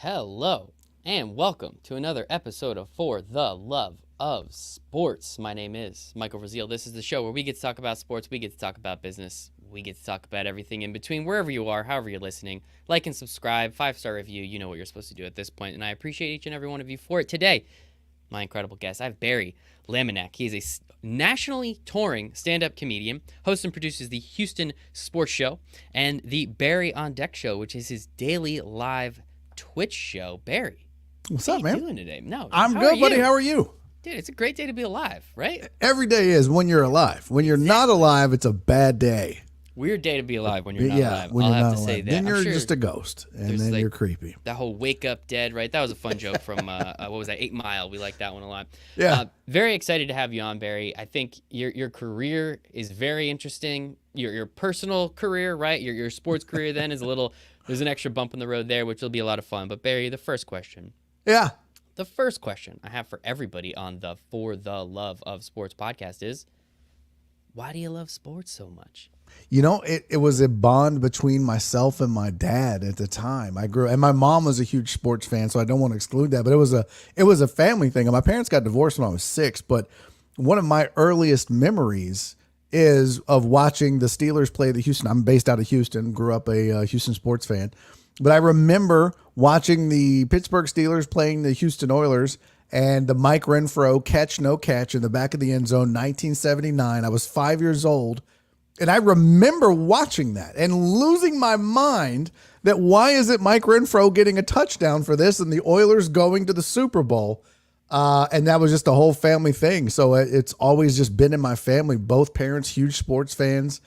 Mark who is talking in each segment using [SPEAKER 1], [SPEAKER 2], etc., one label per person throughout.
[SPEAKER 1] Hello, and welcome to another episode of For the Love of Sports. My name is Michael Rasile. This is the show where we get to talk about sports, we get to talk about business, we get to talk about everything in between, wherever you are, however you're listening. Like and subscribe, 5-star review, you know what you're supposed to do at this point, and I appreciate each and every one of you for it. Today, my incredible guest, I have Barry Laminack. He is a nationally touring stand-up comedian, hosts and produces the Houston Sports Show and the Barry on Deck Show, which is his daily live Twitch show. Barry,
[SPEAKER 2] what's
[SPEAKER 1] how
[SPEAKER 2] up, man?
[SPEAKER 1] you doing today? No,
[SPEAKER 2] I'm good, buddy. How are you?
[SPEAKER 1] Dude, it's a great day to be alive, right?
[SPEAKER 2] Every day is when you're alive. When you're not alive, it's a bad day.
[SPEAKER 1] Weird day to be alive when you're not alive.
[SPEAKER 2] When
[SPEAKER 1] I'll
[SPEAKER 2] you're
[SPEAKER 1] have
[SPEAKER 2] not
[SPEAKER 1] to
[SPEAKER 2] alive.
[SPEAKER 1] say that.
[SPEAKER 2] Then
[SPEAKER 1] I'm
[SPEAKER 2] you're
[SPEAKER 1] sure
[SPEAKER 2] just a ghost, and
[SPEAKER 1] there's,
[SPEAKER 2] then
[SPEAKER 1] like,
[SPEAKER 2] you're creepy.
[SPEAKER 1] that whole wake up dead, right? That was a fun joke from what was that? 8 Mile. We like that one a lot.
[SPEAKER 2] Yeah.
[SPEAKER 1] Very excited to have you on, Barry. I think your career is very interesting. Your personal career, right? Your sports career then is a little. There's an extra bump in the road there, which will be a lot of fun. But Barry, the first question.
[SPEAKER 2] Yeah.
[SPEAKER 1] The first question I have for everybody on the For the Love of Sports podcast is, why do you love sports so much?
[SPEAKER 2] You know, it was a bond between myself and my dad at the time. And my mom was a huge sports fan, so I don't want to exclude that. But it was a family thing. And my parents got divorced when I was 6. But one of my earliest memories is of watching the Steelers play the Houston. I'm based out of Houston, grew up a Houston sports fan. But I remember watching the Pittsburgh Steelers playing the Houston Oilers and the Mike Renfro catch, no catch in the back of the end zone, 1979. I was 5 years old. And I remember watching that and losing my mind that why isn't Mike Renfro getting a touchdown for this and the Oilers going to the Super Bowl? And that was just a whole family thing. So it's always just been in my family. Both parents, huge sports fans.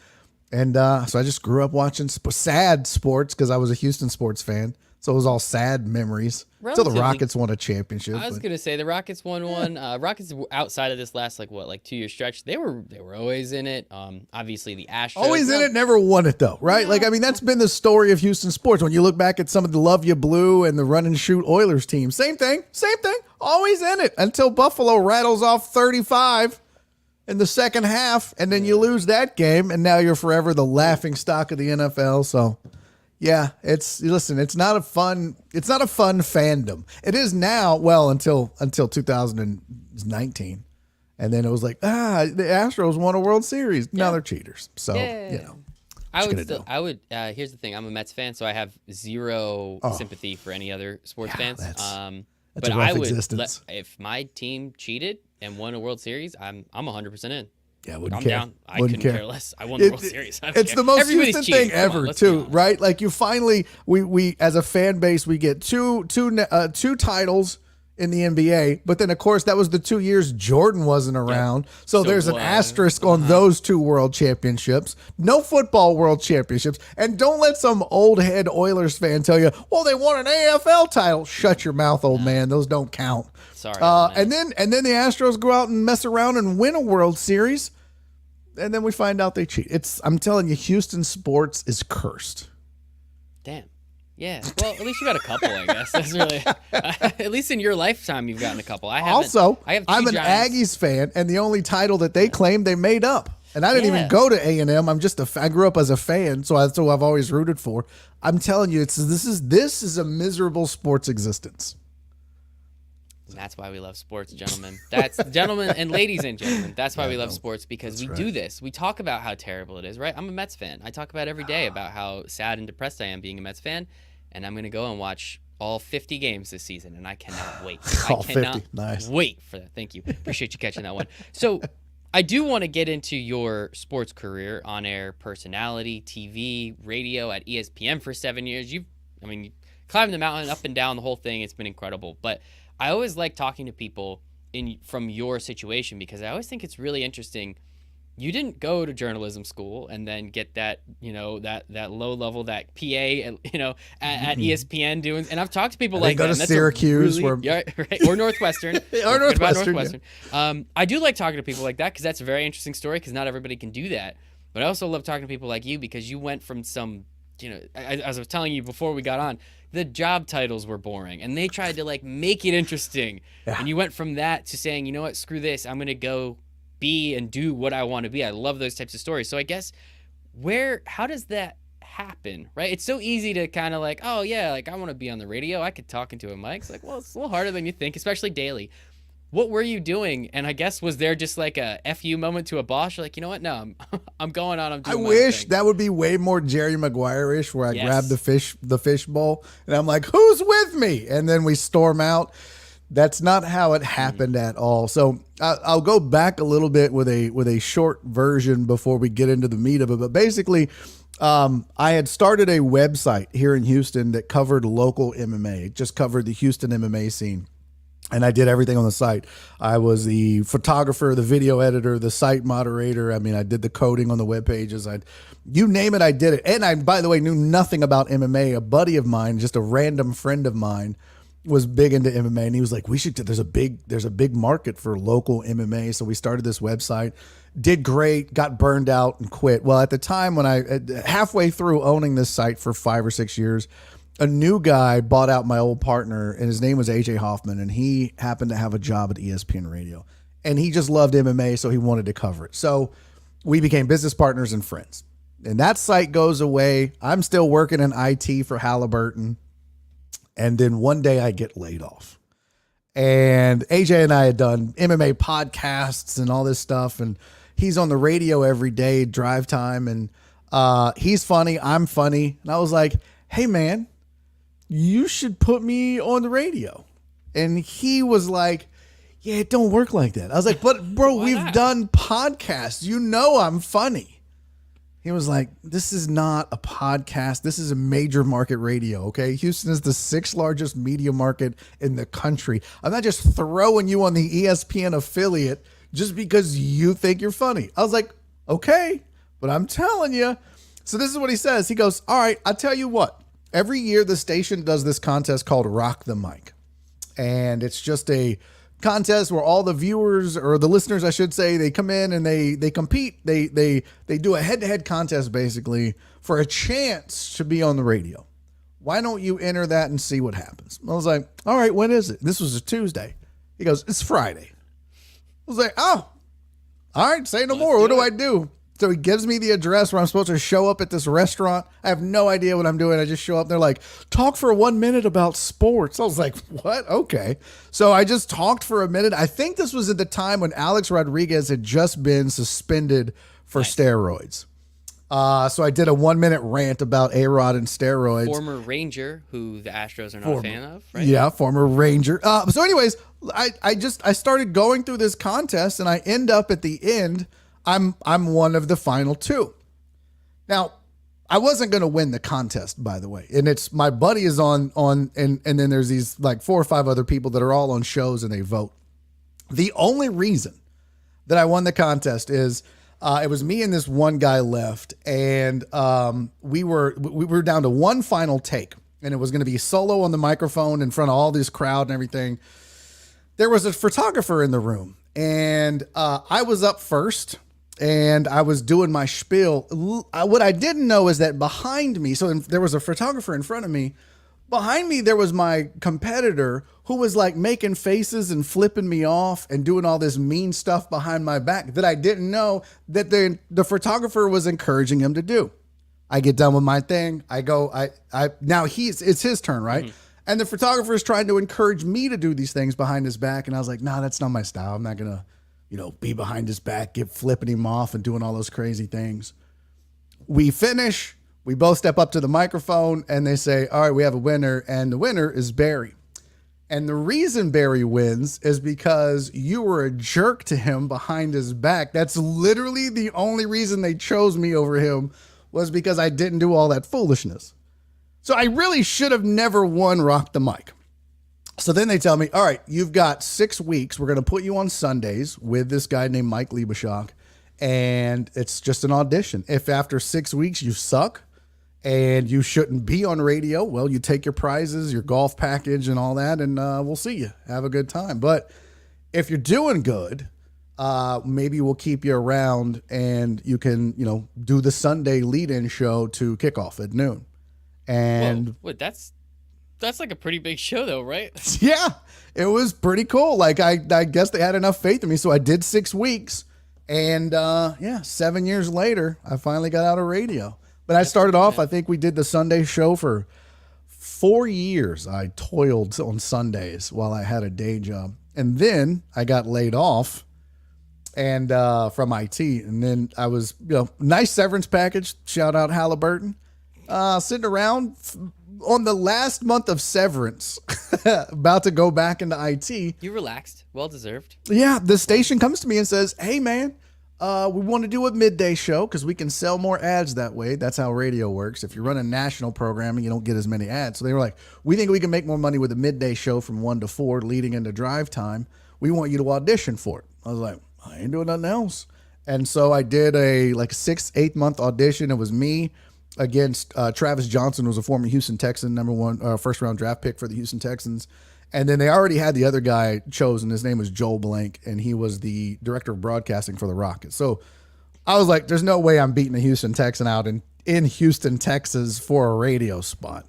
[SPEAKER 2] And so I just grew up watching sad sports because I was a Houston sports fan. So it was all sad memories until the Rockets won a championship.
[SPEAKER 1] I was going to say the Rockets won one. Rockets outside of this last 2-year stretch, they were always in it. Obviously the Astros
[SPEAKER 2] always in it, never won it though, right? Yeah. That's been the story of Houston sports. When you look back at some of the Love You Blue and the Run and Shoot Oilers team, same thing, always in it until Buffalo rattles off 35 in the second half, and then you lose that game, and now you're forever the laughing stock of the NFL. So. Yeah, it's not a fun fandom. It is now, well, until 2019. And then it was like, the Astros won a World Series. Now they're cheaters. So, here's the thing. I'm a Mets fan, so I have zero sympathy for any other sports fans. That's a rough existence.
[SPEAKER 1] If my team cheated and won a World Series, I'm 100% in.
[SPEAKER 2] Yeah,
[SPEAKER 1] I'm down. I couldn't care less. I won the World Series.
[SPEAKER 2] It's the most Houston thing ever, too, right? Like you finally, we as a fan base, we get two titles in the NBA, but then of course that was the 2 years Jordan wasn't around. So there's an asterisk on those 2 world championships. No football world championships, and don't let some old head Oilers fan tell you, well, they won an AFL title. Shut your mouth, old man. Those don't count.
[SPEAKER 1] Sorry.
[SPEAKER 2] And then the Astros go out and mess around and win a World Series. And then we find out they cheat. I'm telling you, Houston sports is cursed.
[SPEAKER 1] Damn. Yeah. Well, at least you got a couple, I guess. That's really. At least in your lifetime, you've gotten a couple. I'm
[SPEAKER 2] an Aggies fan, and the only title that they claimed they made up. And I didn't even go to A&M. I grew up as a fan, so that's who I've always rooted for. I'm telling you, this is a miserable sports existence.
[SPEAKER 1] And that's why we love sports, gentlemen. Gentlemen and ladies and gentlemen. That's why we love sports, because we do this. We talk about how terrible it is, right? I'm a Mets fan. I talk about every day about how sad and depressed I am being a Mets fan, and I'm going to go and watch all 50 games this season, and I cannot wait.
[SPEAKER 2] All 50. Nice.
[SPEAKER 1] Wait for that. Thank you. Appreciate you catching that one. So I do want to get into your sports career, on-air personality, TV, radio at ESPN for 7 years. You climbed the mountain, up and down, the whole thing. It's been incredible. But I always like talking to people from your situation, because I always think it's really interesting. You didn't go to journalism school and then get that, that low level, that PA, at ESPN doing. And I've talked to people like that.
[SPEAKER 2] Go to Syracuse
[SPEAKER 1] or Northwestern.
[SPEAKER 2] Or Northwestern.
[SPEAKER 1] Yeah. I do like talking to people like that, because that's a very interesting story, because not everybody can do that. But I also love talking to people like you, because you went from some, as I was telling you before we got on, the job titles were boring, and they tried to make it interesting. Yeah. And you went from that to saying, you know what, screw this. I'm going to go be and do what I want to be. I love those types of stories. So I guess how does that happen, right? It's so easy to kind of like, oh yeah, like I want to be on the radio. I could talk into a mic. It's like, well, it's a little harder than you think, especially daily. What were you doing? And I guess, was there just like a FU moment to a boss? You're like, you know what? No, I'm going on. I'm
[SPEAKER 2] I
[SPEAKER 1] doing my
[SPEAKER 2] wish
[SPEAKER 1] thing.
[SPEAKER 2] that would be way more Jerry Maguire-ish, where I
[SPEAKER 1] Yes.
[SPEAKER 2] grab the fish bowl and I'm like, who's with me? And then we storm out. That's not how it happened at all. So I'll go back a little bit with a short version before we get into the meat of it. But basically, I had started a website here in Houston that covered local MMA. It just covered the Houston MMA scene. And I did everything on the site. I was the photographer, the video editor, the site moderator. I mean, I did the coding on the web pages. You name it, I did it. And I, by the way, knew nothing about MMA. A buddy of mine, just a random friend of mine, was big into MMA, and he was like, there's a big market for local MMA. So we started this website, did great, got burned out and quit. Well, at the time when halfway through owning this site for 5 or 6 years, a new guy bought out my old partner, and his name was AJ Hoffman, and he happened to have a job at ESPN Radio, and he just loved MMA, so he wanted to cover it. So we became business partners and friends, and that site goes away. I'm still working in IT for Halliburton. And then one day I get laid off, and AJ and I had done MMA podcasts and all this stuff. And he's on the radio every day, drive time. And he's funny. I'm funny. And I was like, hey man, you should put me on the radio. And he was like, yeah, it don't work like that. I was like, but bro, we've done podcasts. You know, I'm funny. He was like, this is not a podcast. This is a major market radio, okay? Houston is the 6th largest media market in the country. I'm not just throwing you on the ESPN affiliate just because you think you're funny. I was like, okay, but I'm telling you. So this is what he says. He goes, all right, I'll tell you what. Every year the station does this contest called Rock the Mic. And it's just a contest where all the viewers, or the listeners, I should say, they come in and they compete. They do a head-to-head contest basically for a chance to be on the radio. Why don't you enter that and see what happens? I was like, all right, when is it? This was a Tuesday. He goes, it's Friday. I was like, oh, all right, say no more. What do I do? So he gives me the address where I'm supposed to show up at this restaurant. I have no idea what I'm doing. I just show up. They're like, talk for 1 minute about sports. I was like, what? Okay. So I just talked for a minute. I think this was at the time when Alex Rodriguez had just been suspended for steroids. So I did a 1 minute rant about A-Rod and steroids.
[SPEAKER 1] Former Ranger, who the Astros are not a fan of, right?
[SPEAKER 2] Yeah, former Ranger. So anyways, I started going through this contest, and I end up at the end, I'm one of the final 2. Now, I wasn't going to win the contest, by the way. And it's my buddy is on and then there's these like 4 or 5 other people that are all on shows and they vote. The only reason that I won the contest is it was me and this one guy left, and we were down to one final take, and it was going to be solo on the microphone in front of all this crowd and everything. There was a photographer in the room, and I was up first. And I was doing my spiel. What I didn't know is that behind me, so there was a photographer in front of me. Behind me, there was my competitor who was like making faces and flipping me off and doing all this mean stuff behind my back that I didn't know that the photographer was encouraging him to do. I get done with my thing. I go, now it's his turn, right? Mm-hmm. And the photographer is trying to encourage me to do these things behind his back. And I was like, nah, that's not my style. I'm not going to, be behind his back, flipping him off and doing all those crazy things. We finish, we both step up to the microphone, and they say, all right, we have a winner, and the winner is Barry. And the reason Barry wins is because you were a jerk to him behind his back. That's literally the only reason they chose me over him, was because I didn't do all that foolishness. So I really should have never won Rock the Mic. So then they tell me, all right, you've got 6 weeks. We're going to put you on Sundays with this guy named Mike Liebeshock, and it's just an audition. If after 6 weeks you suck and you shouldn't be on radio, well, you take your prizes, your golf package and all that, and we'll see you. Have a good time. But if you're doing good, maybe we'll keep you around and you can, do the Sunday lead-in show to kickoff at noon. And
[SPEAKER 1] wait, that's like a pretty big show though, right?
[SPEAKER 2] Yeah, it was pretty cool. Like I guess they had enough faith in me. So I did 6 weeks, and 7 years later, I finally got out of radio. But I started off, I think we did the Sunday show for 4 years. I toiled on Sundays while I had a day job. And then I got laid off and from IT. And then I was, nice severance package. Shout out Halliburton. Sitting around on the last month of severance, about to go back into IT.
[SPEAKER 1] You relaxed. Well deserved.
[SPEAKER 2] Yeah, the station comes to me and says, hey, man, we want to do a midday show because we can sell more ads that way. That's how radio works. If you run a national programming, you don't get as many ads. So they were like, we think we can make more money with a midday show from 1 to 4 leading into drive time. We want you to audition for it. I was like, I ain't doing nothing else. And so I did a 6-8 month audition. It was me against Travis Johnson, who was a former Houston Texan, number 1 first round draft pick for the Houston Texans. And then they already had the other guy chosen. His name was Joel Blank, and he was the director of broadcasting for the Rockets. So I was like, there's no way I'm beating a Houston Texan out in Houston, Texas for a radio spot.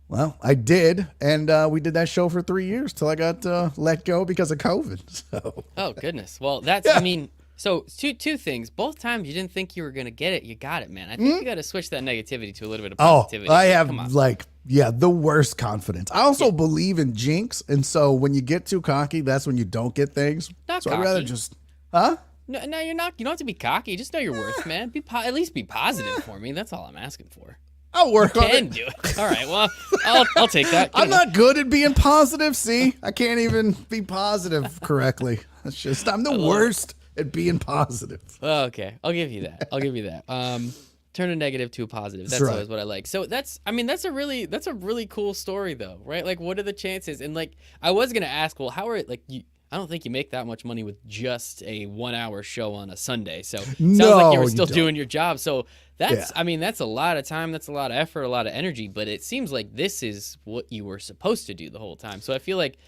[SPEAKER 2] Well, I did, and we did that show for 3 years till I got let go because of COVID. So.
[SPEAKER 1] Oh, goodness. Well, that's, yeah. I mean, so two things. Both times you didn't think you were going to get it. You got it, man. I think you got to switch that negativity to a little bit of positivity.
[SPEAKER 2] Oh, I have the worst confidence. I also believe in jinx. And so when you get too cocky, that's when you don't get things.
[SPEAKER 1] Not
[SPEAKER 2] so
[SPEAKER 1] cocky.
[SPEAKER 2] I'd rather just, huh?
[SPEAKER 1] No, you're not. You don't have to be cocky. Just know your worth, man. At least be positive for me. That's all I'm asking for.
[SPEAKER 2] I'll work on it.
[SPEAKER 1] Can do it. All right. Well, I'll take that.
[SPEAKER 2] I'm not good at being positive. See, I can't even be positive correctly. It's just, I'm the worst at being positive.
[SPEAKER 1] Okay. I'll give you that. Turn a negative to a positive. That's always what I like. So that's a really cool story though, right? Like, what are the chances? And like, I was going to ask, well, how are it like you, I don't think you make that much money with just a 1 hour show on a Sunday. So it sounds like you were still doing your job. So that's, I mean, that's a lot of time. That's a lot of effort, a lot of energy, but it seems like this is what you were supposed to do the whole time. So I feel like,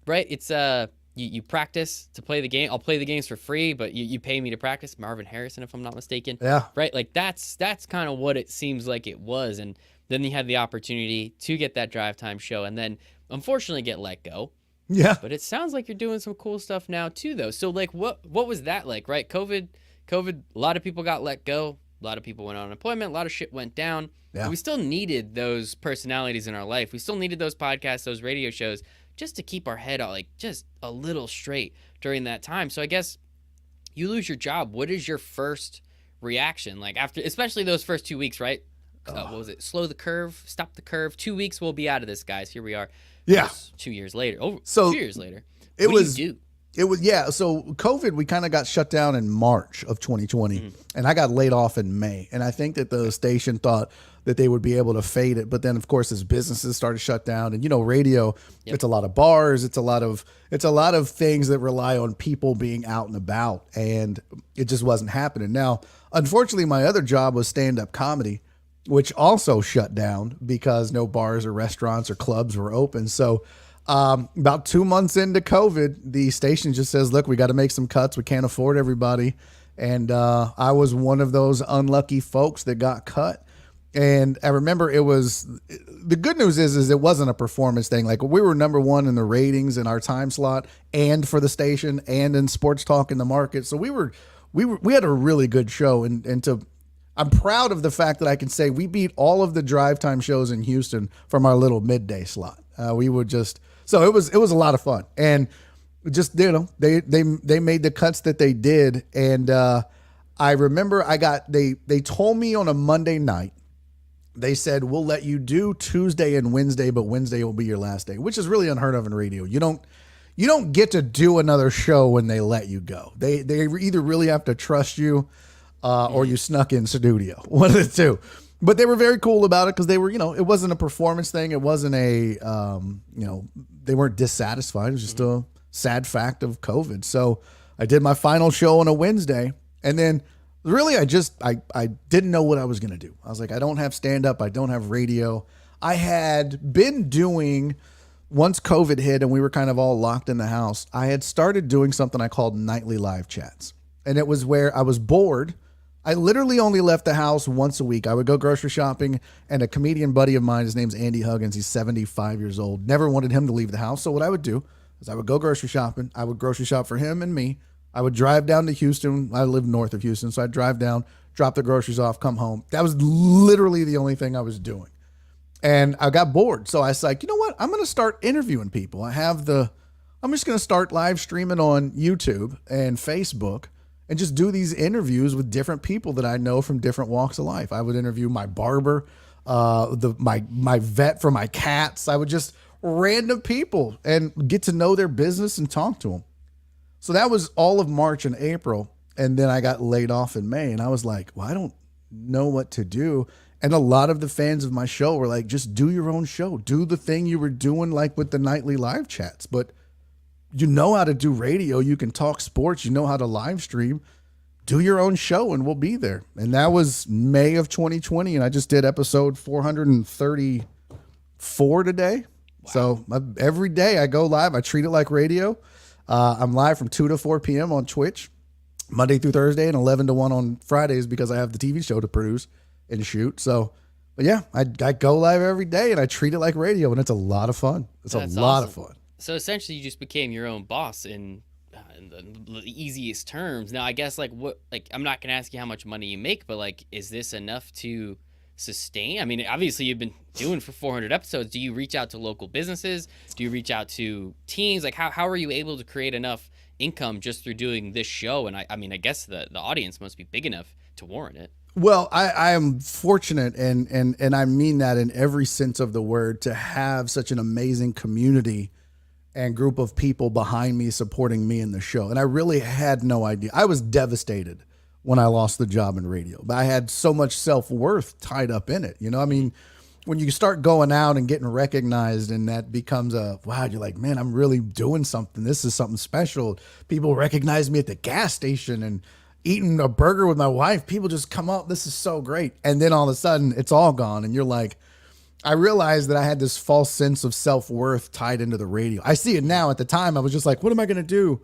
[SPEAKER 1] right. It's, you practice to play the game. I'll play the games for free, but you pay me to practice. Marvin Harrison, if I'm not mistaken.
[SPEAKER 2] Yeah.
[SPEAKER 1] Right. Like that's kind of what it seems like it was. And then you had the opportunity to get that drive time show and then unfortunately get let go.
[SPEAKER 2] Yeah.
[SPEAKER 1] But it sounds like you're doing some cool stuff now too, though. So like, what was that like, right? COVID, a lot of people got let go. A lot of people went on unemployment. A lot of shit went down. Yeah. But we still needed those personalities in our life. We still needed those podcasts, those radio shows, just to keep our head like just a little straight during that time. So I guess you lose your job. What is your first reaction? Like after, especially those first 2 weeks, right? What was it? Slow the curve, stop the curve. 2 weeks, we'll be out of this, guys. Here we are.
[SPEAKER 2] Yeah.
[SPEAKER 1] 2 years later.
[SPEAKER 2] So
[SPEAKER 1] 2 years later.
[SPEAKER 2] It
[SPEAKER 1] what
[SPEAKER 2] was,
[SPEAKER 1] do you do?
[SPEAKER 2] It was, yeah. So COVID, we kind of got shut down in March of 2020 and I got laid off in May. And I think that the station thought that they would be able to fade it. But then of course, as businesses started to shut down and, radio, it's a lot of bars. It's a lot of things that rely on people being out and about. And it just wasn't happening. Now, unfortunately, my other job was stand-up comedy, which also shut down because no bars or restaurants or clubs were open. So about 2 months into COVID, the station just says, look, we got to make some cuts. We can't afford everybody. And I was one of those unlucky folks that got cut. And I remember the good news is it wasn't a performance thing. Like we were number 1 in the ratings in our time slot and for the station and in sports talk in the market. So we had a really good show I'm proud of the fact that I can say we beat all of the drive time shows in Houston from our little midday slot. So it was a lot of fun and just, they made the cuts that they did. And I remember they told me on a Monday night, they said, we'll let you do Tuesday and Wednesday, but Wednesday will be your last day, which is really unheard of in radio. You don't get to do another show when they let you go. They either really have to trust you or you snuck in studio, one of the two. But they were very cool about it because they were, it wasn't a performance thing. It wasn't they weren't dissatisfied. It was just a sad fact of COVID. So I did my final show on a Wednesday. And then really I didn't know what I was going to do. I was like, I don't have stand-up. I don't have radio. I had been doing, once COVID hit and we were kind of all locked in the house, I had started doing something I called nightly live chats. And it was where I was bored. I literally only left the house once a week. I would go grocery shopping, and a comedian buddy of mine, his name's Andy Huggins. He's 75 years old. Never wanted him to leave the house. So what I would do is I would go grocery shopping. I would grocery shop for him and me. I would drive down to Houston. I live north of Houston. So I'd drive down, drop the groceries off, come home. That was literally the only thing I was doing. And I got bored. So I was like, you know what? I'm going to start interviewing people. I'm just going to start live streaming on YouTube and Facebook and just do these interviews with different people that I know from different walks of life. I would interview my barber, my vet for my cats. I would just random people and get to know their business and talk to them. So that was all of March and April. And then I got laid off in May, and I was like, well, I don't know what to do. And a lot of the fans of my show were like, just do your own show. Do the thing you were doing, like with the nightly live chats. But you know how to do radio. You can talk sports. You know how to live stream. Do your own show, and we'll be there. And that was May of 2020, and I just did episode 434 today. Wow. So every day I go live. I treat it like radio. I'm live from 2 to 4 p.m. on Twitch, Monday through Thursday, and 11 to 1 on Fridays because I have the TV show to produce and shoot. So, but yeah, I go live every day, and I treat it like radio, and it's a lot of fun. That's lot of fun.
[SPEAKER 1] So essentially, you just became your own boss in the easiest terms. Now, I guess I'm not gonna ask you how much money you make, but like, is this enough to sustain? I mean, obviously you've been doing for 400 episodes. Do you reach out to local businesses? Do you reach out to teams? Like, how are you able to create enough income just through doing this show? And I mean, I guess the audience must be big enough to warrant it.
[SPEAKER 2] Well, I am fortunate, and I mean that in every sense of the word, to have such an amazing community and group of people behind me supporting me in the show. And I really had no idea. I was devastated when I lost the job in radio, but I had so much self-worth tied up in it. You know, I mean, when you start going out and getting recognized, and that becomes wow, you're like, man, I'm really doing something. This is something special. People recognize me at the gas station and eating a burger with my wife. People just come up. This is so great. And then all of a sudden it's all gone. And you're like, I realized that I had this false sense of self-worth tied into the radio. I see it now. At the time, I was just like, what am I going to do?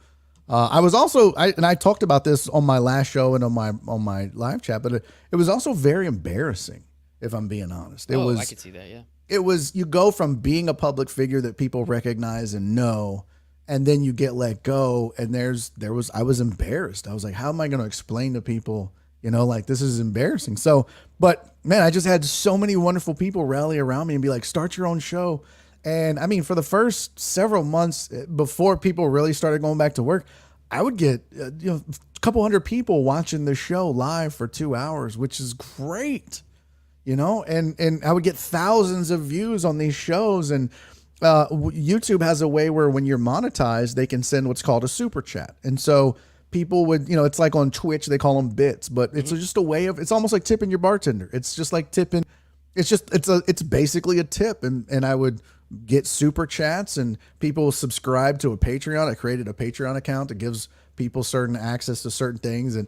[SPEAKER 2] I was also, I talked about this on my last show and on my live chat, but it was also very embarrassing, if I'm being honest. It was,
[SPEAKER 1] I could see that, yeah.
[SPEAKER 2] It was, you go from being a public figure that people recognize and know, and then you get let go, and I was embarrassed. I was like, how am I going to explain to people, you know, like, this is embarrassing. So, but man, I just had so many wonderful people rally around me and be like, start your own show. And I mean, for the first several months before people really started going back to work, I would get a couple hundred people watching the show live for 2 hours, which is great, you know, and I would get thousands of views on these shows. And YouTube has a way where when you're monetized, they can send what's called a super chat. And so people would, you know, it's like on Twitch, they call them bits, but it's just a way of, it's almost like tipping your bartender. It's just like tipping. It's basically a tip. And I would get super chats, and people subscribe to a Patreon. I created a Patreon account that gives people certain access to certain things. And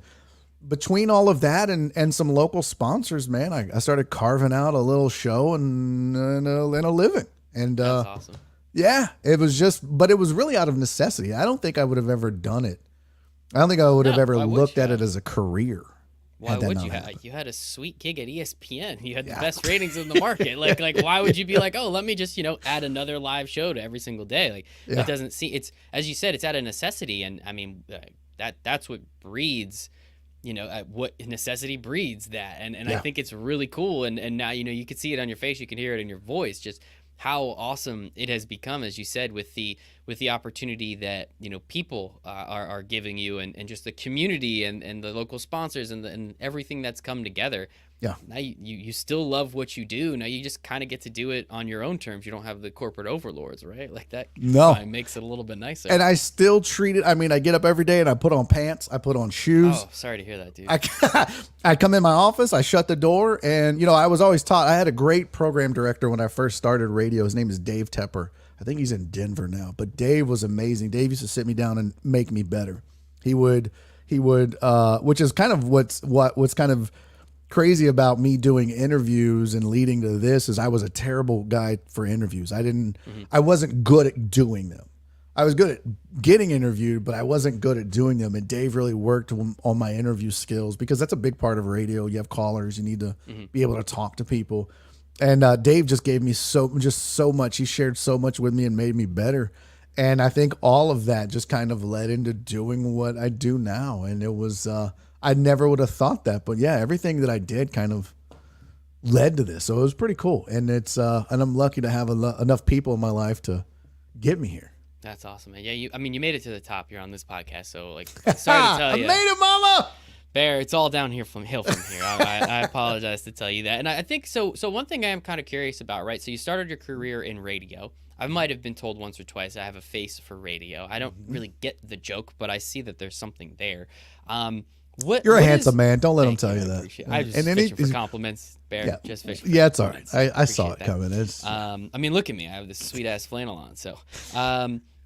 [SPEAKER 2] between all of that and some local sponsors, man, I started carving out a little show and a living. And
[SPEAKER 1] that's awesome.
[SPEAKER 2] Yeah, it was but it was really out of necessity. I don't think I would have ever done it. I don't think I would have ever looked at it as a career.
[SPEAKER 1] Why would you have? You had a sweet gig at ESPN. You had the best ratings in the market. Like why would you be like, oh, let me just, add another live show to every single day? Like that doesn't see. It's, as you said, it's out of necessity. And I mean, that's what breeds, what necessity breeds that. And I think it's really cool. And now, you can see it on your face. You can hear it in your voice. Just how awesome it has become, as you said, with the opportunity that people are giving you, and just the community and the local sponsors and everything that's come together. Yeah. Now you still love what you do. Now you just kind of get to do it on your own terms. You don't have the corporate overlords, right? Like that. No, makes it a little bit nicer.
[SPEAKER 2] And I still treat it. I mean, I get up every day and I put on pants. I put on shoes.
[SPEAKER 1] Oh, sorry to hear that, dude.
[SPEAKER 2] I come in my office. I shut the door, and I was always taught. I had a great program director when I first started radio. His name is Dave Tepper. I think he's in Denver now, but Dave was amazing. Dave used to sit me down and make me better. He would, which is kind of what's kind of crazy about me doing interviews and leading to this is I was a terrible guy for interviews. I wasn't good at doing them. I was good at getting interviewed, but I wasn't good at doing them. And Dave really worked on my interview skills, because that's a big part of radio. You have callers, you need to be able to talk to people. And Dave just gave me so much. He shared so much with me and made me better. And I think all of that just kind of led into doing what I do now. And it was, I never would have thought that. But yeah, everything that I did kind of led to this. So it was pretty cool. And and I'm lucky to have enough people in my life to get me here.
[SPEAKER 1] That's awesome, man. Yeah, you made it to the top. You're on this podcast, so like, sorry to tell you.
[SPEAKER 2] I made it, mama.
[SPEAKER 1] Bear, it's all downhill from here. I apologize to tell you that. And I think so. So one thing I am kind of curious about, right? So you started your career in radio. I might have been told once or twice I have a face for radio. I don't really get the joke, but I see that there's something there.
[SPEAKER 2] You're a handsome man. Don't let him tell you that.
[SPEAKER 1] I just fishing for compliments, Bear.
[SPEAKER 2] Yeah,
[SPEAKER 1] just fishing.
[SPEAKER 2] Yeah, it's all right. I saw it coming.
[SPEAKER 1] I mean, look at me. I have this sweet ass flannel on. So,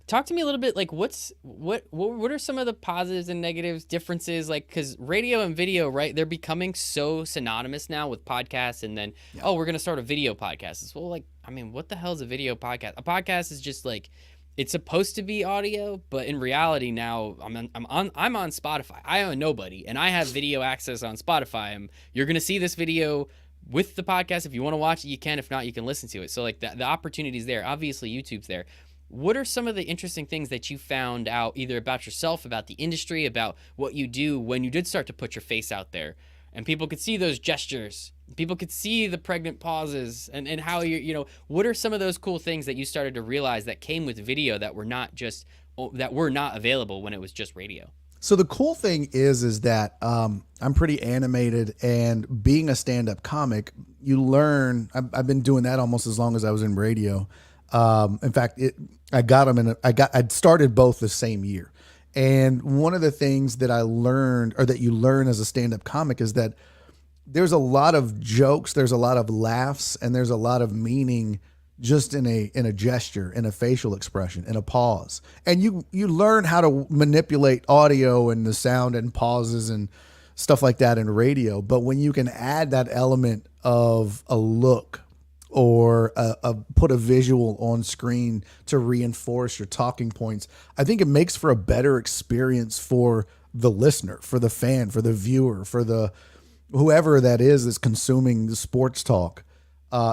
[SPEAKER 1] talk to me a little bit. Like, what are some of the positives and negatives, differences? Like, because radio and video, right? They're becoming so synonymous now with podcasts, and then we're gonna start a video podcast. It's, well, like, I mean, what the hell is a video podcast? A podcast is just like, it's supposed to be audio, but in reality now I'm on Spotify. I own nobody, and I have video access on Spotify. You're gonna see this video with the podcast. If you want to watch it, you can. If not, you can listen to it. So like the opportunity's there. Obviously, YouTube's there. What are some of the interesting things that you found out either about yourself, about the industry, about what you do when you did start to put your face out there and people could see those gestures, people could see the pregnant pauses and how what are some of those cool things that you started to realize that came with video that were not available when it was just radio?
[SPEAKER 2] So the cool thing is that I'm pretty animated, and being a stand-up comic, you learn. I've been doing that almost as long as I was in radio. In fact, I'd started both the same year. And one of the things that I learned, or that you learn as a stand-up comic, is that there's a lot of jokes, there's a lot of laughs, and there's a lot of meaning just in a gesture, in a facial expression, in a pause. And you learn how to manipulate audio and the sound and pauses and stuff like that in radio. But when you can add that element of a look, or put a visual on screen to reinforce your talking points, I think it makes for a better experience for the listener, for the fan, for the viewer, for the whoever that is that's consuming the sports talk.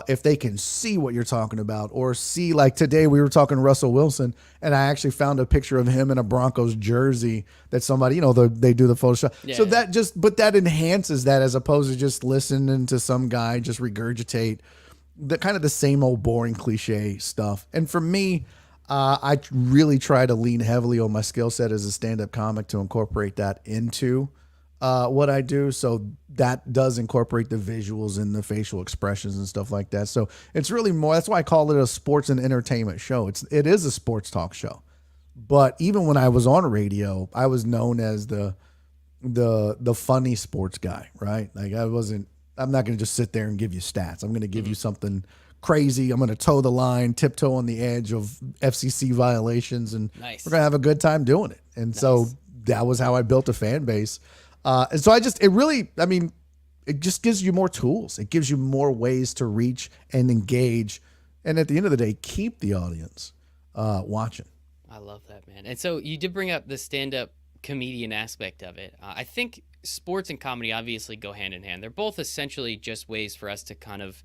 [SPEAKER 2] If they can see what you're talking about, or see, like today we were talking Russell Wilson, and I actually found a picture of him in a Broncos jersey that somebody, they do the Photoshop. Yeah, so that enhances that, as opposed to just listening to some guy just regurgitate the kind of the same old boring cliche stuff. And for me, I really try to lean heavily on my skill set as a stand-up comic to incorporate that into what I do. So that does incorporate the visuals and the facial expressions and stuff like that. So it's really more, that's why I call it a sports and entertainment show. It is a sports talk show. But even when I was on radio, I was known as the funny sports guy, right? Like I'm not going to just sit there and give you stats. I'm going to give you something crazy. I'm going to toe the line, tiptoe on the edge of FCC violations, and we're going to have a good time doing it. And so that was how I built a fan base. And so it just gives you more tools. It gives you more ways to reach and engage. And at the end of the day, keep the audience watching.
[SPEAKER 1] I love that, man. And so you did bring up the stand-up comedian aspect of it. I think sports and comedy obviously go hand in hand. They're both essentially just ways for us to kind of,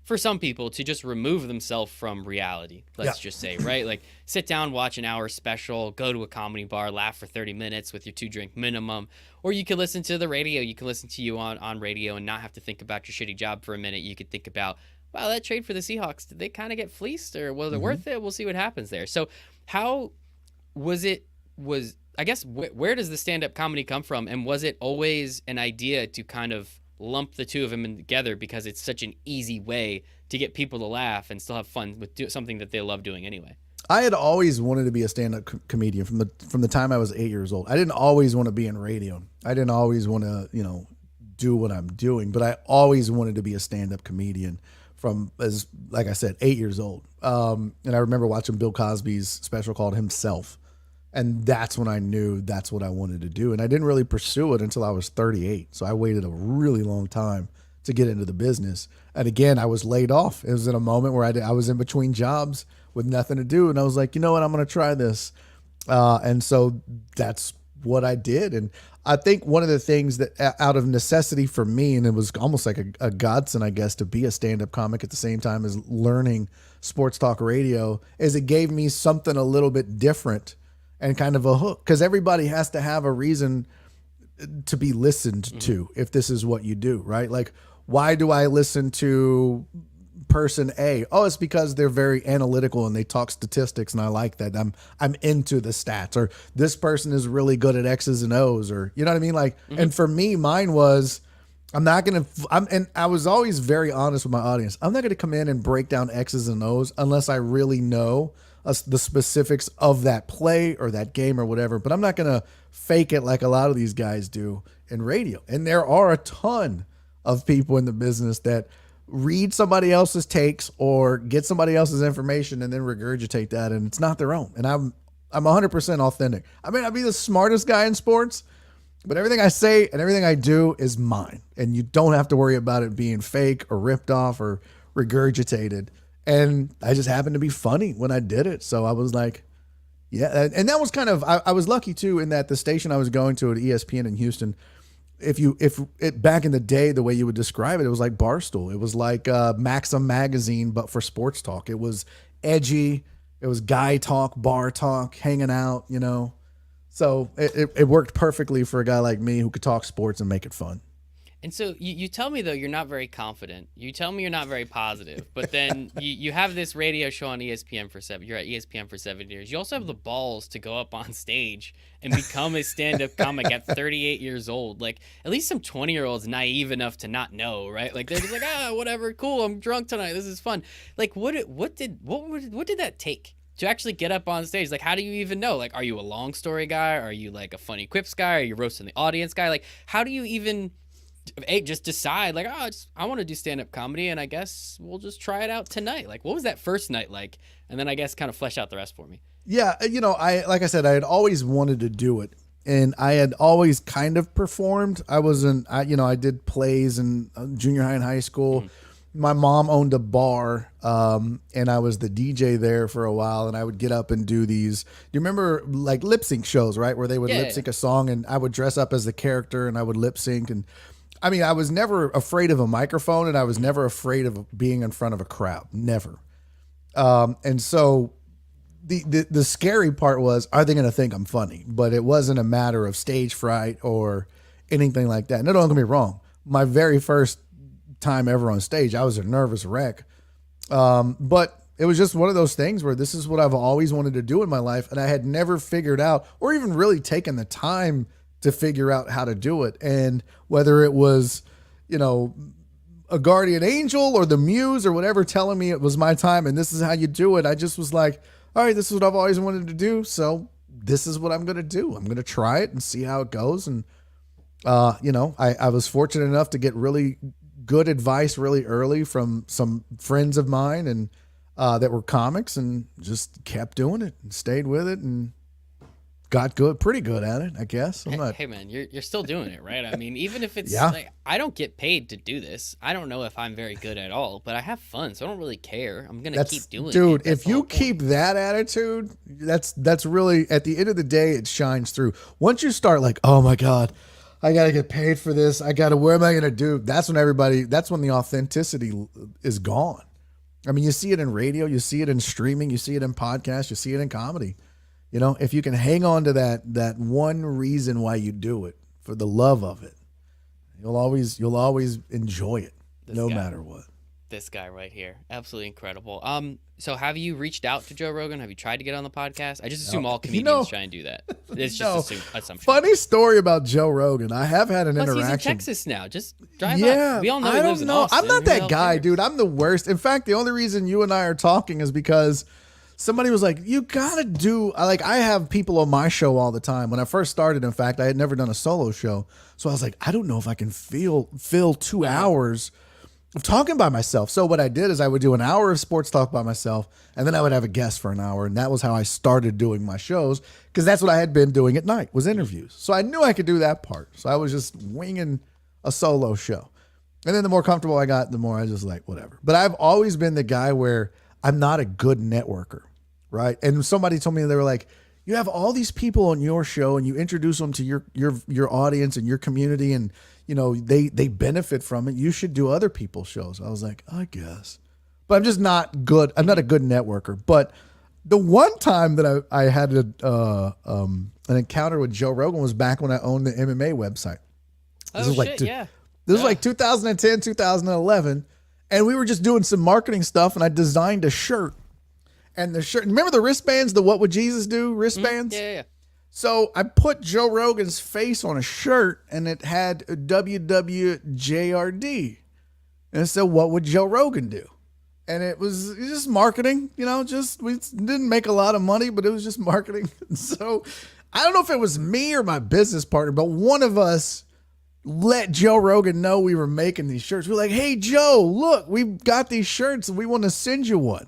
[SPEAKER 1] for some people, to just remove themselves from reality. Let's just say, right? Like sit down, watch an hour special, go to a comedy bar, laugh for 30 minutes with your 2-drink minimum. Or you could listen to the radio. You can listen to you on radio and not have to think about your shitty job for a minute. You could think about, wow, that trade for the Seahawks, did they kind of get fleeced, or was it worth it? We'll see what happens there. So how I guess, where does the stand-up comedy come from? And was it always an idea to kind of lump the two of them in together because it's such an easy way to get people to laugh and still have fun with something that they love doing anyway?
[SPEAKER 2] I had always wanted to be a stand-up comedian from the time I was 8 years old. I didn't always want to be in radio. I didn't always want to, do what I'm doing, but I always wanted to be a stand-up comedian from, as like I said, 8 years old. And I remember watching Bill Cosby's special called Himself. And that's when I knew that's what I wanted to do. And I didn't really pursue it until I was 38. So I waited a really long time to get into the business. And again, I was laid off. It was in a moment where I was in between jobs with nothing to do. And I was like, you know what, I'm going to try this. And so that's what I did. And I think one of the things that out of necessity for me, and it was almost like a godsend, I guess, to be a stand-up comic at the same time as learning sports talk radio, is it gave me something a little bit different and kind of a hook, because everybody has to have a reason to be listened to if this is what you do, right? Like, why do I listen to person A? Oh, it's because they're very analytical and they talk statistics and I like that. I'm into the stats. Or this person is really good at X's and O's, or you know what I mean? Like, and for me, mine was and I was always very honest with my audience. I'm not going to come in and break down X's and O's unless I really know the specifics of that play or that game or whatever. But I'm not going to fake it like a lot of these guys do in radio. And there are a ton of people in the business that read somebody else's takes or get somebody else's information and then regurgitate that, and it's not their own. And I'm 100% authentic. I may not be the smartest guy in sports, but everything I say and everything I do is mine. And you don't have to worry about it being fake or ripped off or regurgitated. And I just happened to be funny when I did it. So I was like, yeah. And that was kind of, I was lucky too, in that the station I was going to at ESPN in Houston, if it back in the day, the way you would describe it, it was like Barstool. It was like Maxim magazine, but for sports talk. It was edgy. It was guy talk, bar talk, hanging out, you know. So it worked perfectly for a guy like me who could talk sports and make it fun.
[SPEAKER 1] And so you tell me, though, you're not very confident. You tell me you're not very positive. But then you have this radio show on ESPN you're at ESPN for 7 years. You also have the balls to go up on stage and become a stand-up comic at 38 years old. Like, at least some 20-year-olds naive enough to not know, right? Like, they're just like, whatever, cool, I'm drunk tonight, this is fun. Like, what did that take to actually get up on stage? Like, how do you even know? Like, are you a long story guy? Are you like a funny quips guy? Are you roasting the audience guy? Like, how do you even just decide, like, I want to do stand-up comedy, and I guess we'll just try it out tonight? Like, what was that first night like? And then I guess kind of flesh out the rest for me.
[SPEAKER 2] Yeah, you know, like I said, I had always wanted to do it, and I had always kind of performed. I did plays in junior high and high school. My mom owned a bar, and I was the DJ there for a while, and I would get up and do these. Do you remember like lip sync shows, right? Where they would lip sync a song, and I would dress up as the character and I would lip sync. And I mean, I was never afraid of a microphone, and I was never afraid of being in front of a crowd. Never. And so the scary part was, are they going to think I'm funny? But it wasn't a matter of stage fright or anything like that. No, don't get me wrong. My very first time ever on stage, I was a nervous wreck. But it was just one of those things where this is what I've always wanted to do in my life. And I had never figured out or even really taken the time to figure out how to do it. And whether it was, you know, a guardian angel or the muse or whatever telling me it was my time and this is how you do it, I just was like, all right, this is what I've always wanted to do. So this is what I'm going to do. I'm going to try it and see how it goes. And, I was fortunate enough to get really good advice really early from some friends of mine and that were comics, and just kept doing it and stayed with it and got pretty good at it, I guess.
[SPEAKER 1] Hey man, you're still doing it, right? I mean, even if it's like, I don't get paid to do this. I don't know if I'm very good at all, but I have fun, so I don't really care. I'm gonna keep doing it.
[SPEAKER 2] Dude, if you keep that attitude, that's really, at the end of the day, it shines through. Once you start like, oh my God, I got to get paid for this. what am I going to do? That's when the authenticity is gone. I mean, you see it in radio, you see it in streaming, you see it in podcasts, you see it in comedy. You know, if you can hang on to that one reason why you do it, for the love of it, you'll always enjoy it, no matter what.
[SPEAKER 1] This guy right here, absolutely incredible. So have you reached out to Joe Rogan? Have you tried to get on the podcast? I just assume all comedians try and do that. It's just assumption.
[SPEAKER 2] Funny story about Joe Rogan. I have had an interaction.
[SPEAKER 1] He's in Texas now. Just drive up. We all know he lives in Austin.
[SPEAKER 2] I'm not that guy, dude. I'm the worst. In fact, the only reason you and I are talking is because somebody was like, you gotta do, like, I have people on my show all the time. When I first started, in fact, I had never done a solo show. So I was like, I don't know if I can fill 2 hours of talking by myself. So what I did is I would do an hour of sports talk by myself, and then I would have a guest for an hour. And that was how I started doing my shows, because that's what I had been doing at night, was interviews. So I knew I could do that part. So I was just winging a solo show. And then the more comfortable I got, the more I was just like, whatever. But I've always been the guy where I'm not a good networker, right? And somebody told me, they were like, you have all these people on your show and you introduce them to your audience and your community, and you know, they benefit from it. You should do other people's shows. I was like, I guess. But I'm just not good. I'm not a good networker. But The one time that I had an encounter with Joe Rogan was back when I owned the MMA website. This was like
[SPEAKER 1] yeah.
[SPEAKER 2] This was like 2010, 2011. And we were just doing some marketing stuff, and I designed a shirt. And the shirt, remember the wristbands, the What Would Jesus Do wristbands?
[SPEAKER 1] Yeah.
[SPEAKER 2] So I put Joe Rogan's face on a shirt, and it had WWJRD. And it said, what would Joe Rogan do? And it was just marketing, we didn't make a lot of money, but it was just marketing. So I don't know if it was me or my business partner, but one of us let Joe Rogan know we were making these shirts. We're like, hey, Joe, look, we've got these shirts and we want to send you one.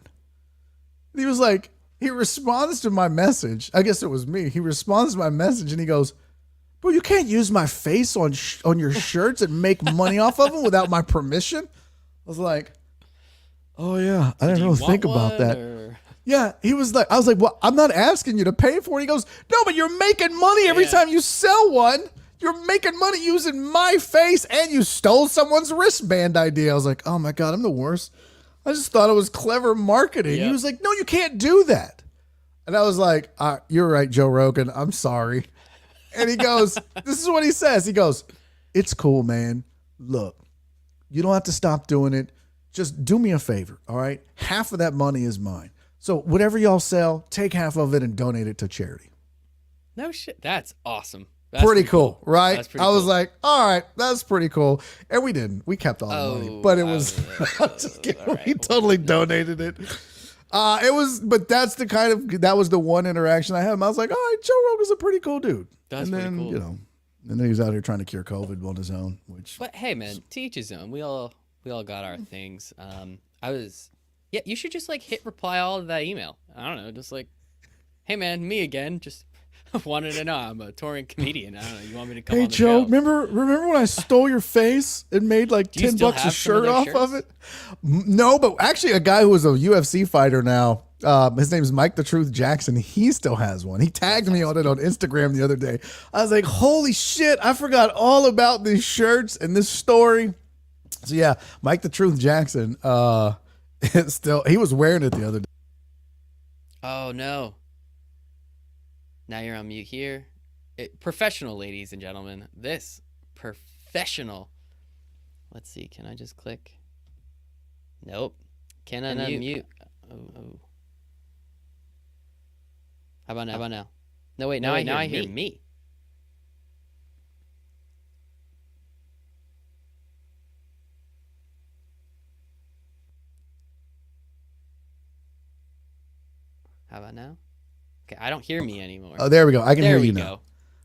[SPEAKER 2] And he was like, he responds to my message. I guess it was me. He responds to my message and he goes, bro, you can't use my face on your shirts and make money off of them without my permission. I was like, oh yeah, I didn't really think about that. Or? Yeah, he was like, I was like, well, I'm not asking you to pay for it. He goes, no, but you're making money every time you sell one. You're making money using my face, and you stole someone's wristband idea. I was like, oh my God, I'm the worst. I just thought it was clever marketing. Yep. He was like, no, you can't do that. And I was like, you're right, Joe Rogan. I'm sorry. And he goes, this is what he says. He goes, it's cool, man. Look, you don't have to stop doing it. Just do me a favor, all right? Half of that money is mine. So whatever y'all sell, take half of it and donate it to charity.
[SPEAKER 1] No shit. That's awesome. That's
[SPEAKER 2] pretty cool, right?
[SPEAKER 1] That's pretty
[SPEAKER 2] I was like, all right, that's pretty cool. And we didn't. We kept all the money. But it was, I'm just kidding. Right. We totally donated it. But that's that was the one interaction I had. I was like, all right, Joe Rogan's a pretty cool dude.
[SPEAKER 1] That's pretty cool.
[SPEAKER 2] And then he was out here trying to cure COVID on his own,
[SPEAKER 1] But hey, man, to each his own. We all got our things. You should just like hit reply all of that email. I don't know, just like, hey man, me again. Just wanted to know. I'm a touring comedian. I don't know. You want me to come on the
[SPEAKER 2] Joe,
[SPEAKER 1] show?
[SPEAKER 2] remember when I stole your face and made like $10 a shirt off of it? No, but actually a guy who was a UFC fighter now, his name's Mike the Truth Jackson. He still has one. He tagged me on it on Instagram the other day. I was like, holy shit, I forgot all about these shirts and this story. So yeah, Mike the Truth Jackson, he was wearing it the other day.
[SPEAKER 1] Oh no. Now you're on mute here. Professional, ladies and gentlemen. This professional. Let's see. Can I just click? Nope. Can I unmute? Oh. How about now? No, wait. Now I hear me. How about now? Okay, I don't hear me anymore.
[SPEAKER 2] Oh, there we go. I can hear you now.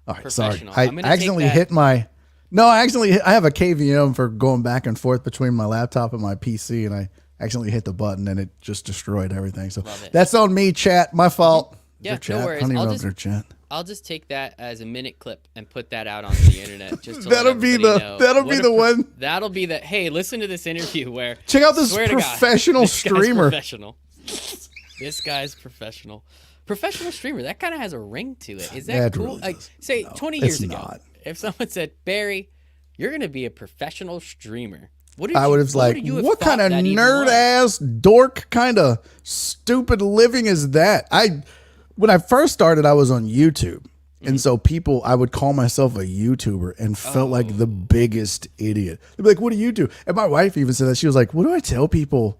[SPEAKER 2] All right, sorry. I accidentally hit I have a KVM for going back and forth between my laptop and my PC, and I accidentally hit the button, and it just destroyed everything. So that's on me, chat. My fault.
[SPEAKER 1] Yeah,
[SPEAKER 2] no
[SPEAKER 1] worries. I'll just take that as a minute clip and put that out onto the internet. Just to
[SPEAKER 2] that'll be the one.
[SPEAKER 1] That'll be the, hey, listen to this interview where.
[SPEAKER 2] Check out this professional streamer.
[SPEAKER 1] This guy's professional. Professional streamer, that kind of has a ring to it. Is that cool?
[SPEAKER 2] Really
[SPEAKER 1] say 20 years ago, if someone said, Barry, you're going to be a professional streamer.
[SPEAKER 2] I would have like, what kind of nerd ass dork kind of stupid living is that? When I first started, I was on YouTube. And so I would call myself a YouTuber and felt like the biggest idiot. They'd be like, what do you do? And my wife even said that. She was like, what do I tell people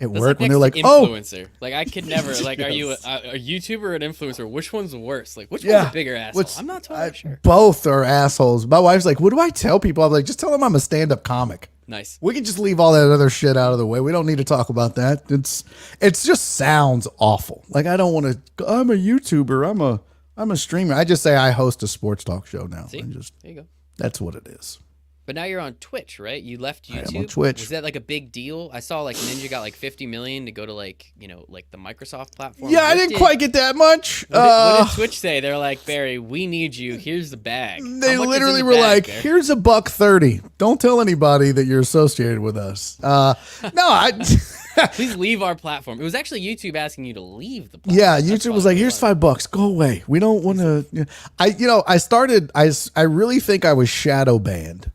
[SPEAKER 2] at work when they're like,
[SPEAKER 1] influencer? Like I could never, like, are you a YouTuber or an influencer? Which one's worse? Like, which one's a bigger asshole? I'm not totally sure.
[SPEAKER 2] Both are assholes. My wife's like, what do I tell people? I'm like, just tell them I'm a stand-up comic.
[SPEAKER 1] Nice.
[SPEAKER 2] We can just leave all that other shit out of the way. We don't need to talk about that. It's just sounds awful. Like I don't want to. I'm a YouTuber. I'm a streamer. I just say I host a sports talk show now.
[SPEAKER 1] See? There you go.
[SPEAKER 2] That's what it is.
[SPEAKER 1] But now you're on Twitch, right? You left YouTube.
[SPEAKER 2] I am on Twitch.
[SPEAKER 1] Was that like a big deal? I saw like Ninja got like 50 million to go to like the Microsoft platform.
[SPEAKER 2] Yeah, I didn't quite get that much.
[SPEAKER 1] What did Twitch say? They're like, Barry, we need you. Here's the bag.
[SPEAKER 2] They literally were like, Barry? Here's $130. Don't tell anybody that you're associated with us.
[SPEAKER 1] Please leave our platform. It was actually YouTube asking you to leave the platform.
[SPEAKER 2] Yeah, YouTube was like, here's $5. Go away. We don't want to. I really think I was shadow banned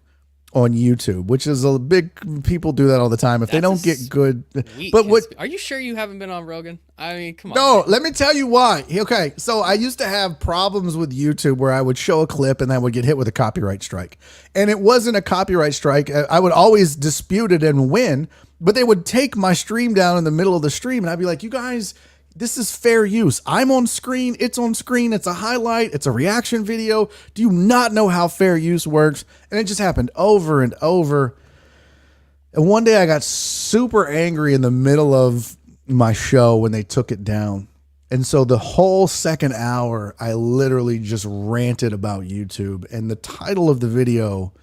[SPEAKER 2] on YouTube, which is a big, people do that all the time. If they don't get good, but what,
[SPEAKER 1] Are you sure you haven't been on Rogan? I mean, come on.
[SPEAKER 2] no,
[SPEAKER 1] Man.
[SPEAKER 2] let me tell you why. Okay. So I used to have problems with YouTube where I would show a clip and I would get hit with a copyright strike. And it wasn't a copyright strike. I would always dispute it and win, but they would take my stream down in the middle of the stream. And I'd be like, you guys, this is fair use. I'm on screen. It's on screen. It's a highlight. It's a reaction video. Do you not know how fair use works? And it just happened over and over. And one day I got super angry in the middle of my show when they took it down. And so the whole second hour, I literally just ranted about YouTube. And the title of the video,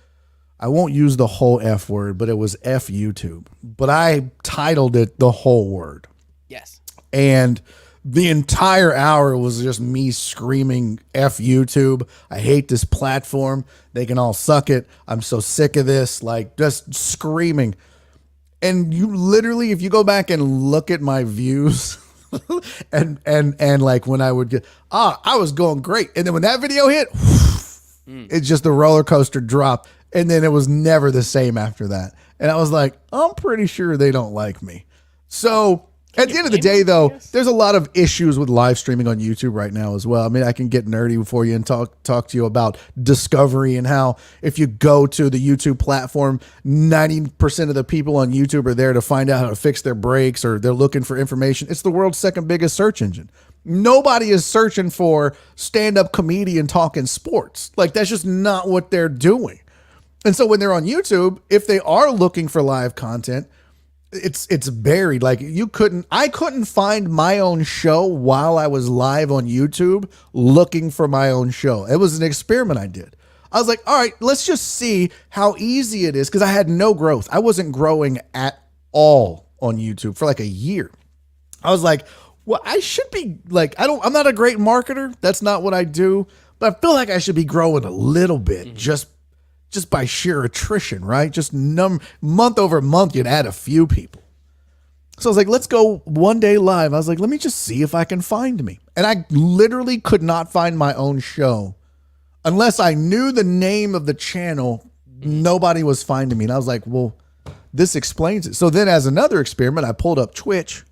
[SPEAKER 2] I won't use the whole F word, but it was F YouTube. But I titled it the whole word.
[SPEAKER 1] Yes.
[SPEAKER 2] And the entire hour was just me screaming, F YouTube. I hate this platform. They can all suck it. I'm so sick of this. Like, just screaming. And you literally, if you go back and look at my views and like when I would get, I was going great. And then when that video hit, it's just the roller coaster drop. And then it was never the same after that. And I was like, I'm pretty sure they don't like me. So at the end of the day, though, there's a lot of issues with live streaming on YouTube right now as well. I mean, I can get nerdy for you and talk to you about discovery and how if you go to the YouTube platform, 90% of the people on YouTube are there to find out how to fix their brakes or they're looking for information. It's the world's second biggest search engine. Nobody is searching for stand-up comedian talking sports. Like, that's just not what they're doing. And so when they're on YouTube, if they are looking for live content, it's buried. Like I couldn't find my own show while I was live on YouTube looking for my own show. It was an experiment I did. I was like, all right, let's just see how easy it is. Cause I had no growth. I wasn't growing at all on YouTube for like a year. I was like, well, I should be like, I'm not a great marketer. That's not what I do, but I feel like I should be growing a little bit just by sheer attrition, right? Just month over month, you'd add a few people. So I was like, let's go one day live. I was like, let me just see if I can find me. And I literally could not find my own show unless I knew the name of the channel. Nobody was finding me. And I was like, well, this explains it. So then as another experiment, I pulled up Twitch,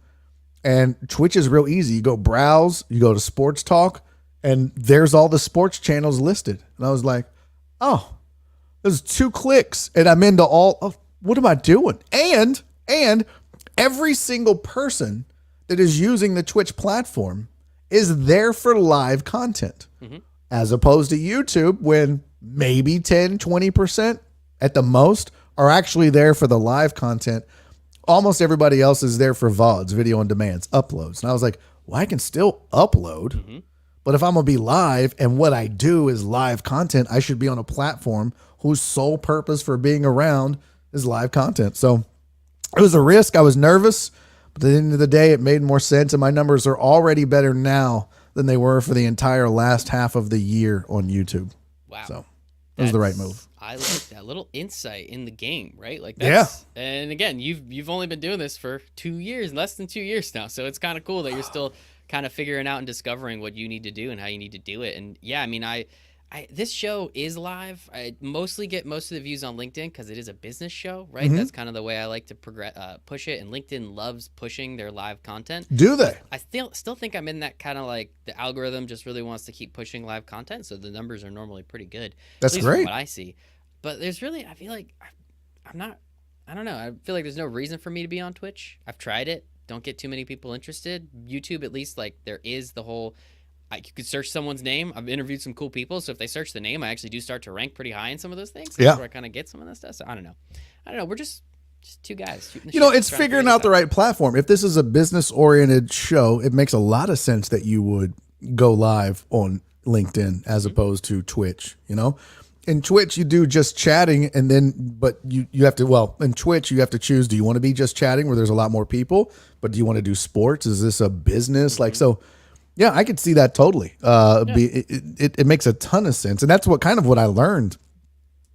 [SPEAKER 2] and Twitch is real easy. You go browse, you go to sports talk, and there's all the sports channels listed. And I was like, oh, there's 2 clicks and I'm into all of, what am I doing? And every single person that is using the Twitch platform is there for live content, as opposed to YouTube when maybe 10, 20% at the most are actually there for the live content. Almost everybody else is there for VODs, video on demands, uploads. And I was like, well, I can still upload, but if I'm going to be live and what I do is live content, I should be on a platform whose sole purpose for being around is live content. So it was a risk. I was nervous, but at the end of the day, it made more sense. And my numbers are already better now than they were for the entire last half of the year on YouTube.
[SPEAKER 1] Wow.
[SPEAKER 2] So it was the right move.
[SPEAKER 1] I like that little insight in the game, right? Like
[SPEAKER 2] yeah.
[SPEAKER 1] And again, you've only been doing this for 2 years, less than 2 years now. So it's kind of cool that you're still kind of figuring out and discovering what you need to do and how you need to do it. And yeah, I mean, this show is live. I mostly get most of the views on LinkedIn because it is a business show, right? That's kind of the way I like to push it. And LinkedIn loves pushing their live content.
[SPEAKER 2] Do they?
[SPEAKER 1] I still think I'm in that kind of like the algorithm just really wants to keep pushing live content. So the numbers are normally pretty good.
[SPEAKER 2] That's great.
[SPEAKER 1] From what I see. But there's really, I feel like I don't know. I feel like there's no reason for me to be on Twitch. I've tried it. Don't get too many people interested. YouTube, at least, like there is the whole, you could search someone's name. I've interviewed some cool people, so if they search the name, I actually do start to rank pretty high in some of those things. That's where I kind of get some of that stuff. So I don't know. We're just 2 guys.
[SPEAKER 2] It's figuring out the right platform. If this is a business-oriented show, it makes a lot of sense that you would go live on LinkedIn as opposed to Twitch. In Twitch, you do just chatting, but you have to, in Twitch, you have to choose, do you want to be just chatting where there's a lot more people, but do you want to do sports? Is this a business? Yeah, I could see that totally. It makes a ton of sense. And that's what I learned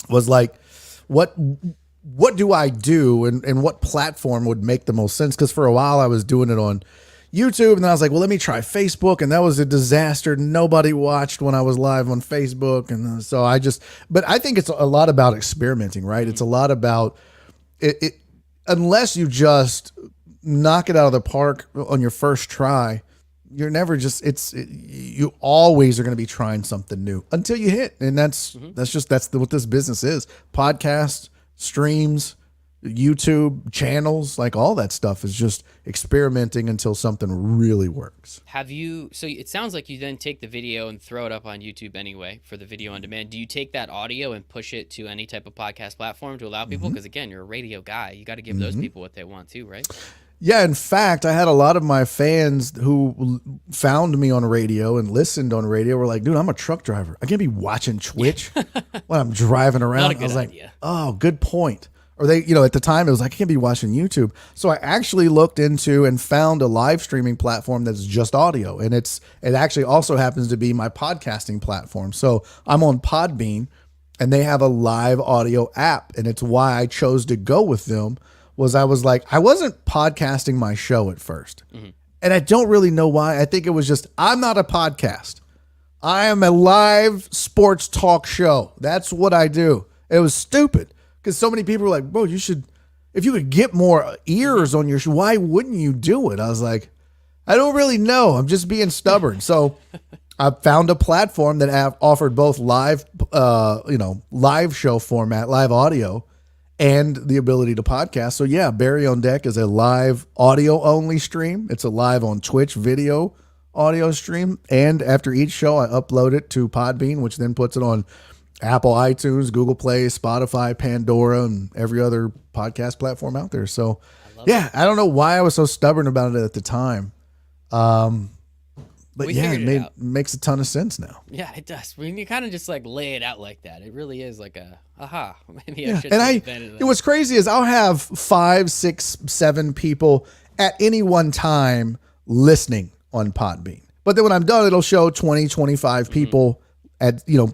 [SPEAKER 2] was like, what do I do and what platform would make the most sense? Because for a while I was doing it on YouTube, and then I was like, well, let me try Facebook, and that was a disaster. Nobody watched when I was live on Facebook, and so but I think it's a lot about experimenting, right? It's a lot about it unless you just knock it out of the park on your first try. You're never you always are going to be trying something new until you hit. And that's what this business is. Podcasts, streams, YouTube channels, like all that stuff is just experimenting until something really works.
[SPEAKER 1] So it sounds like you then take the video and throw it up on YouTube anyway for the video on demand. Do you take that audio and push it to any type of podcast platform to allow people? Because again, you're a radio guy. You got to give those people what they want too, right?
[SPEAKER 2] Yeah, in fact, I had a lot of my fans who found me on radio and listened on radio were like, dude, I'm a truck driver. I can't be watching Twitch when I'm driving around.
[SPEAKER 1] Not a good
[SPEAKER 2] I was
[SPEAKER 1] idea.
[SPEAKER 2] like, oh, good point. Or they, at the time it was like, I can't be watching YouTube. So I actually looked into and found a live streaming platform that's just audio. And it actually also happens to be my podcasting platform. So I'm on Podbean and they have a live audio app. And it's why I chose to go with them. I was like, I wasn't podcasting my show at first. And I don't really know why. I think it was just, I'm not a podcast. I am a live sports talk show. That's what I do. It was stupid because so many people were like, bro, if you could get more ears on your show, why wouldn't you do it? I was like, I don't really know. I'm just being stubborn. So I found a platform that offered both live show format, live audio, and the ability to podcast. So yeah, Barry on Deck is a live audio only stream. It's a live on Twitch video audio stream. And after each show, I upload it to Podbean, which then puts it on Apple, iTunes, Google Play, Spotify, Pandora, and every other podcast platform out there. So I don't know why I was so stubborn about it at the time. But it makes a ton of sense now.
[SPEAKER 1] Yeah, it does. When you kind of just like lay it out like that, it really is like maybe I should
[SPEAKER 2] and
[SPEAKER 1] take advantage of that.
[SPEAKER 2] What's crazy is I'll have 5, 6, 7 people at any one time listening on Podbean. But then when I'm done, it'll show 20, 25 people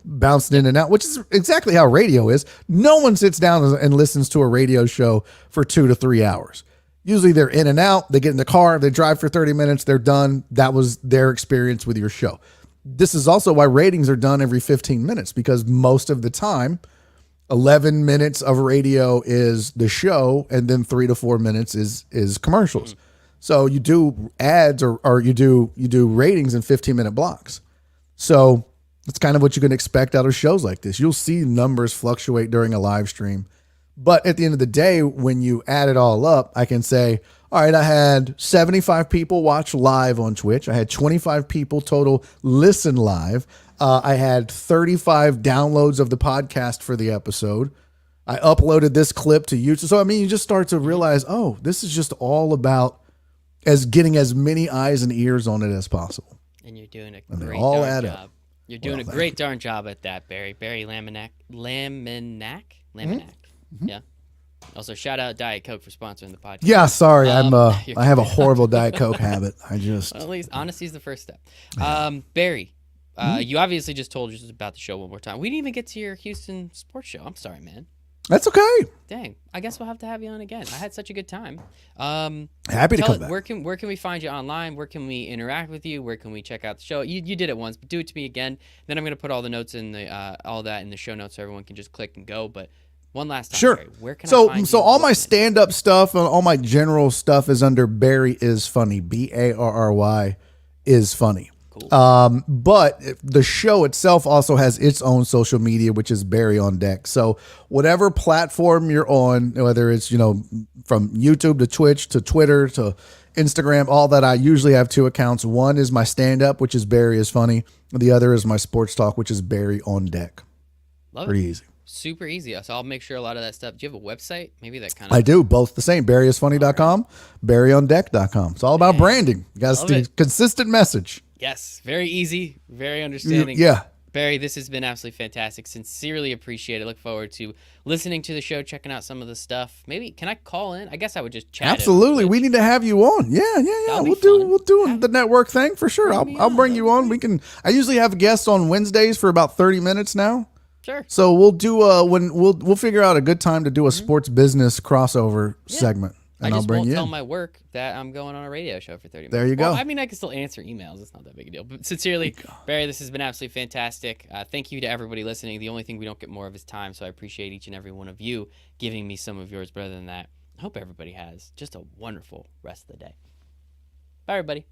[SPEAKER 2] bouncing in and out, which is exactly how radio is. No one sits down and listens to a radio show for 2 to 3 hours. Usually they're in and out. They get in the car. They drive for 30 minutes. They're done. That was their experience with your show. This is also why ratings are done every 15 minutes, because most of the time, 11 minutes of radio is the show, and then 3 to 4 minutes is commercials. So you do ads or you do ratings in 15-minute blocks. So that's kind of what you can expect out of shows like this. You'll see numbers fluctuate during a live stream. But at the end of the day, when you add it all up, I can say, all right, I had 75 people watch live on Twitch. I had 25 people total listen live. I had 35 downloads of the podcast for the episode. I uploaded this clip to YouTube. So, you just start to realize, oh, this is just all about getting as many eyes and ears on it as possible.
[SPEAKER 1] And you're doing a great darn job. You're doing a great darn job at that, Barry. Barry Laminack. Yeah. Also, shout out Diet Coke for sponsoring the podcast.
[SPEAKER 2] Yeah, sorry, I have a horrible Diet Coke habit. Well,
[SPEAKER 1] at least honesty is the first step. Barry, you obviously just told us about the show one more time. We didn't even get to your Houston sports show. I'm sorry, man.
[SPEAKER 2] That's okay.
[SPEAKER 1] Dang, I guess we'll have to have you on again. I had such a good time.
[SPEAKER 2] Happy to come back.
[SPEAKER 1] Where can we find you online? Where can we interact with you? Where can we check out the show? You did it once, but do it to me again. Then I'm going to put all the notes in all that in the show notes so everyone can just click and go. But one last time,
[SPEAKER 2] sure.
[SPEAKER 1] Barry, where can I find you?
[SPEAKER 2] So all my stand-up stuff and all my general stuff is under Barry is Funny. BARRY is Funny.
[SPEAKER 1] Cool.
[SPEAKER 2] But the show itself also has its own social media, which is Barry on Deck. So whatever platform you're on, whether it's from YouTube to Twitch to Twitter to Instagram, all that, I usually have 2 accounts. One is my stand-up, which is Barry is Funny. The other is my sports talk, which is Barry on Deck.
[SPEAKER 1] Love
[SPEAKER 2] Pretty
[SPEAKER 1] it.
[SPEAKER 2] easy.
[SPEAKER 1] Super easy. So I'll make sure a lot of that stuff. Do you have a website? Maybe that kind of.
[SPEAKER 2] I do. Both the same. BarryIsFunny.com, BarryOnDeck.com. It's all about branding. You got a consistent message.
[SPEAKER 1] Yes. Very easy. Very understanding.
[SPEAKER 2] Yeah.
[SPEAKER 1] Barry, this has been absolutely fantastic. Sincerely appreciate it. Look forward to listening to the show, checking out some of the stuff. Maybe can I call in? I guess I would just chat.
[SPEAKER 2] Absolutely. We need to have you on. Yeah. We'll do the network thing for sure. I'll bring you on. I usually have guests on Wednesdays for about 30 minutes now.
[SPEAKER 1] Sure.
[SPEAKER 2] So we'll do we'll figure out a good time to do a sports business crossover segment.
[SPEAKER 1] I
[SPEAKER 2] and I'll
[SPEAKER 1] just
[SPEAKER 2] bring
[SPEAKER 1] won't
[SPEAKER 2] you
[SPEAKER 1] tell
[SPEAKER 2] in.
[SPEAKER 1] my work that I'm going on a radio show for 30 minutes.
[SPEAKER 2] There you
[SPEAKER 1] Well,
[SPEAKER 2] go.
[SPEAKER 1] I mean, I can still answer emails. It's not that big a deal. But sincerely, Barry, this has been absolutely fantastic. Thank you to everybody listening. The only thing we don't get more of is time, so I appreciate each and every one of you giving me some of yours. But other than that, I hope everybody has just a wonderful rest of the day. Bye, everybody.